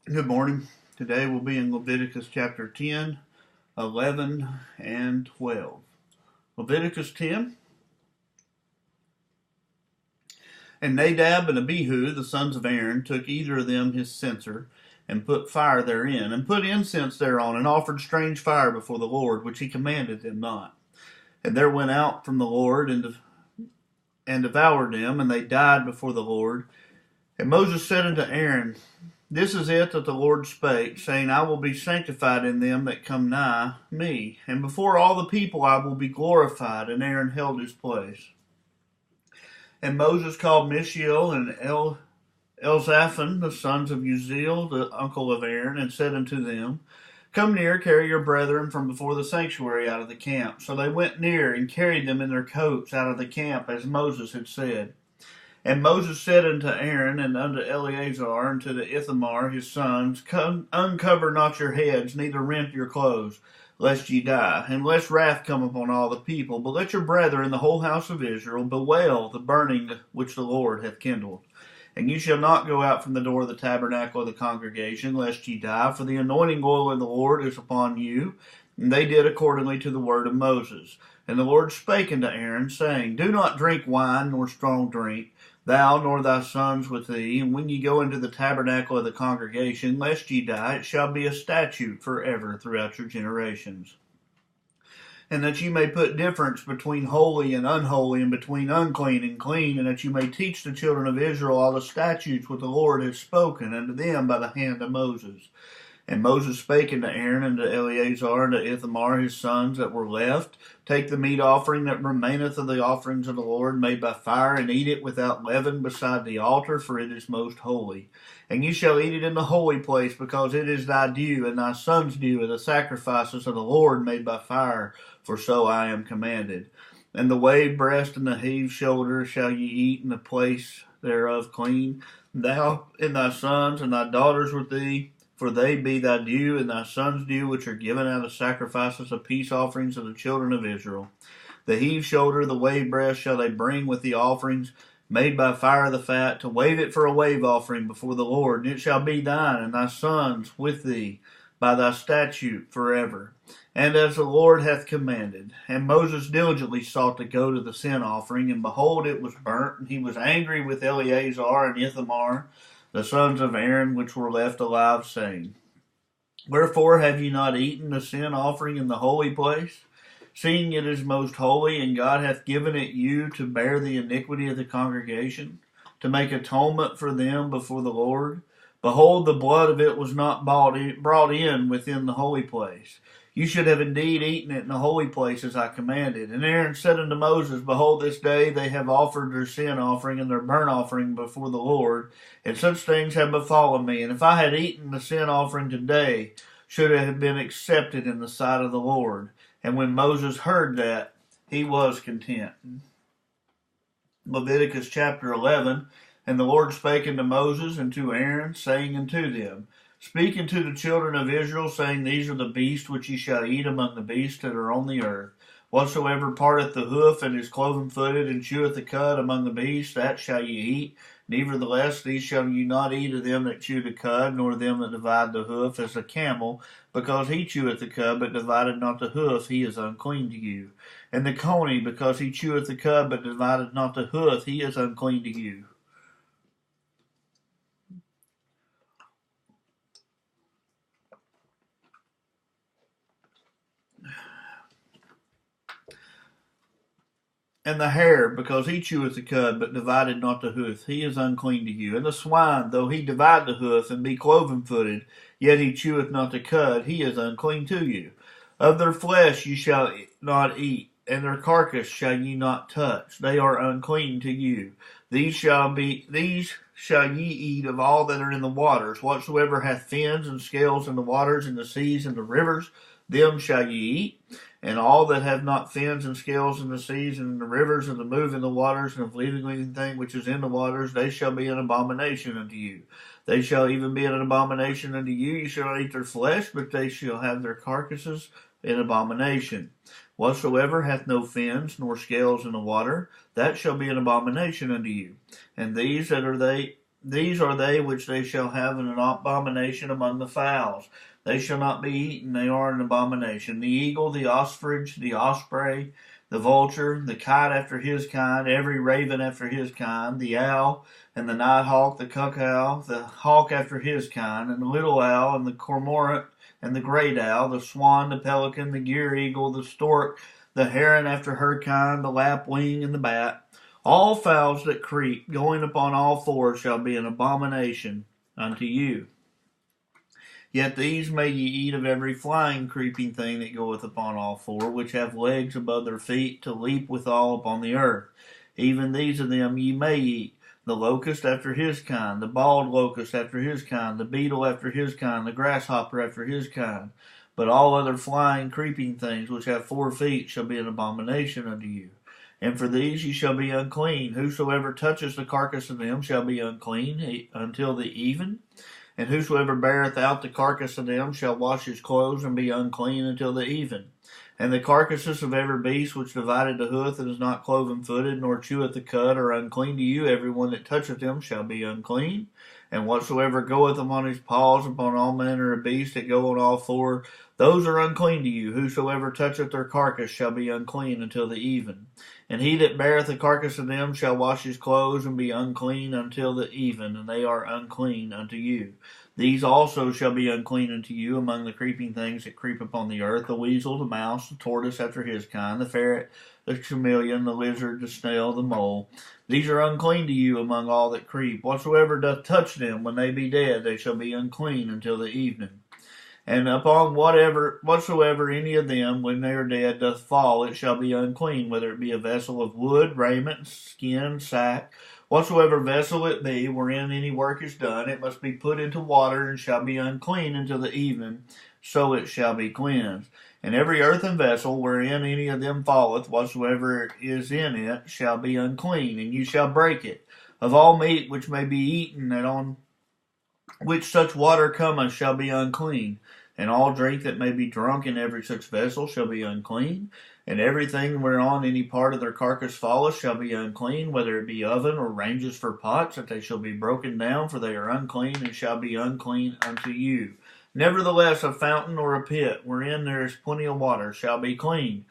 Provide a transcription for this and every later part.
Good morning. Today we'll be in Leviticus chapter 10, 11, and 12. Leviticus 10. And Nadab and Abihu, the sons of Aaron, took either of them his censer, and put fire therein, and put incense thereon, and offered strange fire before the Lord, which he commanded them not. And there went out from the Lord and devoured them, and they died before the Lord. And Moses said unto Aaron, This is it that the Lord spake, saying, I will be sanctified in them that come nigh me, and before all the people I will be glorified. And Aaron held his place. And Moses called Mishael and Elzaphan, the sons of Uzziel, the uncle of Aaron, and said unto them, Come near, carry your brethren from before the sanctuary out of the camp. So they went near, and carried them in their coats out of the camp, as Moses had said. And Moses said unto Aaron, and unto Eleazar, and to the Ithamar his sons, Uncover not your heads, neither rent your clothes, lest ye die, and lest wrath come upon all the people. But let your brethren, the whole house of Israel, bewail the burning which the Lord hath kindled. And you shall not go out from the door of the tabernacle of the congregation, lest ye die, for the anointing oil of the Lord is upon you. And they did accordingly to the word of Moses. And the Lord spake unto Aaron, saying, Do not drink wine nor strong drink, thou nor thy sons with thee, and when ye go into the tabernacle of the congregation, lest ye die, it shall be a statute forever throughout your generations. And that ye may put difference between holy and unholy, and between unclean and clean, and that you may teach the children of Israel all the statutes which the Lord has spoken unto them by the hand of Moses. And Moses spake unto Aaron, and to Eleazar, and to Ithamar his sons that were left, Take the meat offering that remaineth of the offerings of the Lord made by fire, and eat it without leaven beside the altar, for it is most holy. And you shall eat it in the holy place, because it is thy due, and thy son's due, of the sacrifices of the Lord made by fire, for so I am commanded. And the wave breast and the heave shoulder shall ye eat in the place thereof clean, thou and thy sons and thy daughters with thee, for they be thy due, and thy sons' due, which are given out of sacrifices of peace offerings of the children of Israel. The heave shoulder, the wave breast shall they bring with the offerings made by fire of the fat, to wave it for a wave offering before the Lord. And it shall be thine, and thy sons with thee, by thy statute forever. And as the Lord hath commanded. And Moses diligently sought to go to the sin offering, and behold, it was burnt, and he was angry with Eleazar and Ithamar, the sons of Aaron which were left alive, saying, Wherefore have ye not eaten the sin offering in the holy place, seeing it is most holy, and God hath given it you to bear the iniquity of the congregation, to make atonement for them before the Lord? Behold, the blood of it was not brought in within the holy place. You should have indeed eaten it in the holy place as I commanded. And Aaron said unto Moses, Behold, this day they have offered their sin offering and their burnt offering before the Lord, and such things have befallen me. And if I had eaten the sin offering today, should it have been accepted in the sight of the Lord. And when Moses heard that, he was content. Leviticus chapter 11. And the Lord spake unto Moses and to Aaron, saying unto them, Speak unto the children of Israel, saying, These are the beasts which ye shall eat among the beasts that are on the earth. Whatsoever parteth the hoof and is cloven-footed and cheweth the cud among the beasts, that shall ye eat. Nevertheless, these shall ye not eat of them that chew the cud, nor them that divide the hoof, as the camel, because he cheweth the cud, but divided not the hoof, he is unclean to you. And the coney, because he cheweth the cud, but divided not the hoof, he is unclean to you. And the hare, because he cheweth the cud, but divided not the hoof, he is unclean to you. And the swine, though he divide the hoof, and be cloven-footed, yet he cheweth not the cud, he is unclean to you. Of their flesh ye shall not eat, and their carcass shall ye not touch, they are unclean to you. These shall ye eat of all that are in the waters, whatsoever hath fins and scales in the waters, in the seas, and the rivers, them shall ye eat. And all that have not fins and scales in the seas and in the rivers and that move in the waters and of living thing which is in the waters, they shall be an abomination unto you. They shall even be an abomination unto you. You shall not eat their flesh, but they shall have their carcasses in abomination. Whatsoever hath no fins nor scales in the water, that shall be an abomination unto you. And these These are they which they shall have an abomination among the fowls. They shall not be eaten, they are an abomination. The eagle, the ostrich, the osprey, the vulture, the kite after his kind, every raven after his kind, the owl, and the nighthawk, the cuckow, the hawk after his kind, and the little owl, and the cormorant, and the great owl, the swan, the pelican, the gier eagle, the stork, the heron after her kind, the lapwing, and the bat. All fowls that creep, going upon all fours, shall be an abomination unto you. Yet these may ye eat of every flying creeping thing that goeth upon all four, which have legs above their feet, to leap withal upon the earth. Even these of them ye may eat: the locust after his kind, the bald locust after his kind, the beetle after his kind, the grasshopper after his kind. But all other flying creeping things which have 4 feet shall be an abomination unto you. And for these ye shall be unclean. Whosoever touches the carcass of them shall be unclean until the even. And whosoever beareth out the carcass of them shall wash his clothes and be unclean until the even. And the carcasses of every beast which divided the hoof and is not cloven-footed, nor cheweth the cud, are unclean to you. Every one that toucheth them shall be unclean. And whatsoever goeth upon his paws upon all manner of beasts that go on all four, those are unclean to you. Whosoever toucheth their carcass shall be unclean until the even. And he that beareth the carcass of them shall wash his clothes and be unclean until the even, and they are unclean unto you. These also shall be unclean unto you among the creeping things that creep upon the earth: the weasel, the mouse, the tortoise after his kind, the ferret, the chameleon, the lizard, the snail, the mole. These are unclean to you among all that creep. Whatsoever doth touch them when they be dead, they shall be unclean until the evening. And upon whatsoever any of them, when they are dead, doth fall, it shall be unclean, whether it be a vessel of wood, raiment, skin, sack. Whatsoever vessel it be, wherein any work is done, it must be put into water, and shall be unclean until the even, so it shall be cleansed. And every earthen vessel, wherein any of them falleth, whatsoever is in it, shall be unclean, and you shall break it. Of all meat which may be eaten, and on which such water cometh, shall be unclean. And all drink that may be drunk in every such vessel shall be unclean. And everything whereon any part of their carcass falleth shall be unclean, whether it be oven or ranges for pots, that they shall be broken down, for they are unclean, and shall be unclean unto you. Nevertheless, a fountain or a pit, wherein there is plenty of water, shall be clean.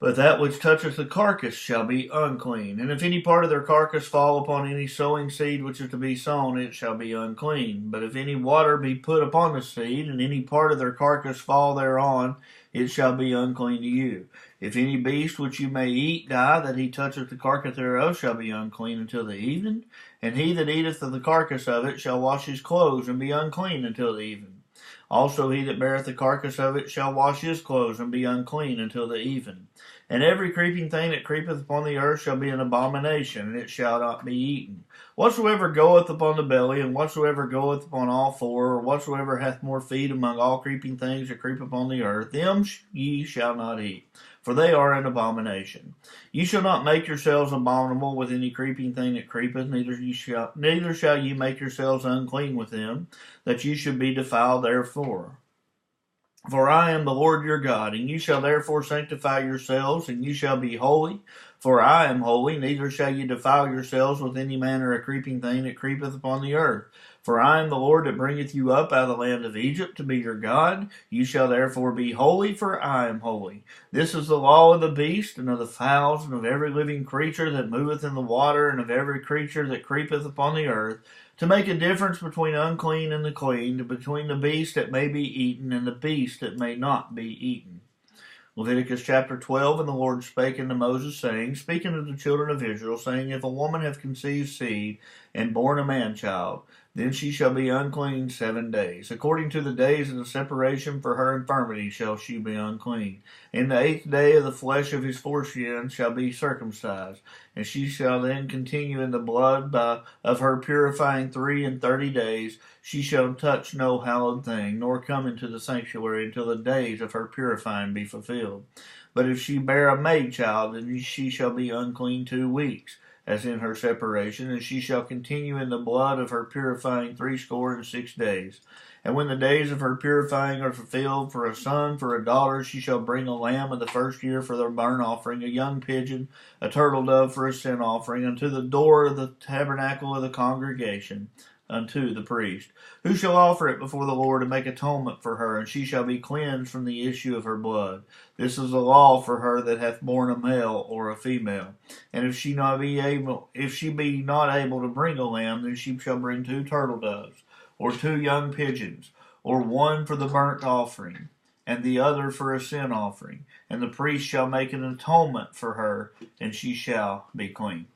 But that which toucheth the carcass shall be unclean. And if any part of their carcass fall upon any sowing seed which is to be sown, it shall be unclean. But if any water be put upon the seed, and any part of their carcass fall thereon, it shall be unclean to you. If any beast which you may eat die, that he toucheth the carcass thereof, shall be unclean until the even. And he that eateth of the carcass of it shall wash his clothes, and be unclean until the even. Also he that beareth the carcass of it shall wash his clothes, and be unclean until the even. And every creeping thing that creepeth upon the earth shall be an abomination, and it shall not be eaten. Whatsoever goeth upon the belly, and whatsoever goeth upon all four, or whatsoever hath more feet among all creeping things that creep upon the earth, them ye shall not eat, for they are an abomination. Ye shall not make yourselves abominable with any creeping thing that creepeth, neither shall ye make yourselves unclean with them, that ye should be defiled therefore. For I am the Lord your God, and ye shall therefore sanctify yourselves, and ye shall be holy, for I am holy. Neither shall ye defile yourselves with any manner of creeping thing that creepeth upon the earth. For I am the Lord that bringeth you up out of the land of Egypt to be your God. You shall therefore be holy, for I am holy. This is the law of the beast, and of the fowls, and of every living creature that moveth in the water, and of every creature that creepeth upon the earth, to make a difference between unclean and the clean, between the beast that may be eaten and the beast that may not be eaten. Leviticus chapter 12. And the Lord spake unto Moses, saying, speaking to the children of Israel, saying, if a woman have conceived seed, and born a man-child, then she shall be unclean 7 days. According to the days of the separation for her infirmity shall she be unclean. In the 8th day of the flesh of his foreskin shall be circumcised, and she shall then continue in the blood of her purifying 33 days. She shall touch no hallowed thing, nor come into the sanctuary until the days of her purifying be fulfilled. But if she bear a maid child, then she shall be unclean 2 weeks. as in her separation, and she shall continue in the blood of her purifying 60 days. And when the days of her purifying are fulfilled, for a son, for a daughter, she shall bring a lamb of the first year for their burnt offering, a young pigeon, a turtle dove for a sin offering, unto the door of the tabernacle of the congregation, unto the priest, who shall offer it before the Lord and make atonement for her, and she shall be cleansed from the issue of her blood. This is a law for her that hath borne a male or a female. And if she be not able to bring a lamb, then she shall bring 2 turtle doves, or 2 young pigeons, or one for the burnt offering, and the other for a sin offering. And the priest shall make an atonement for her, and she shall be clean.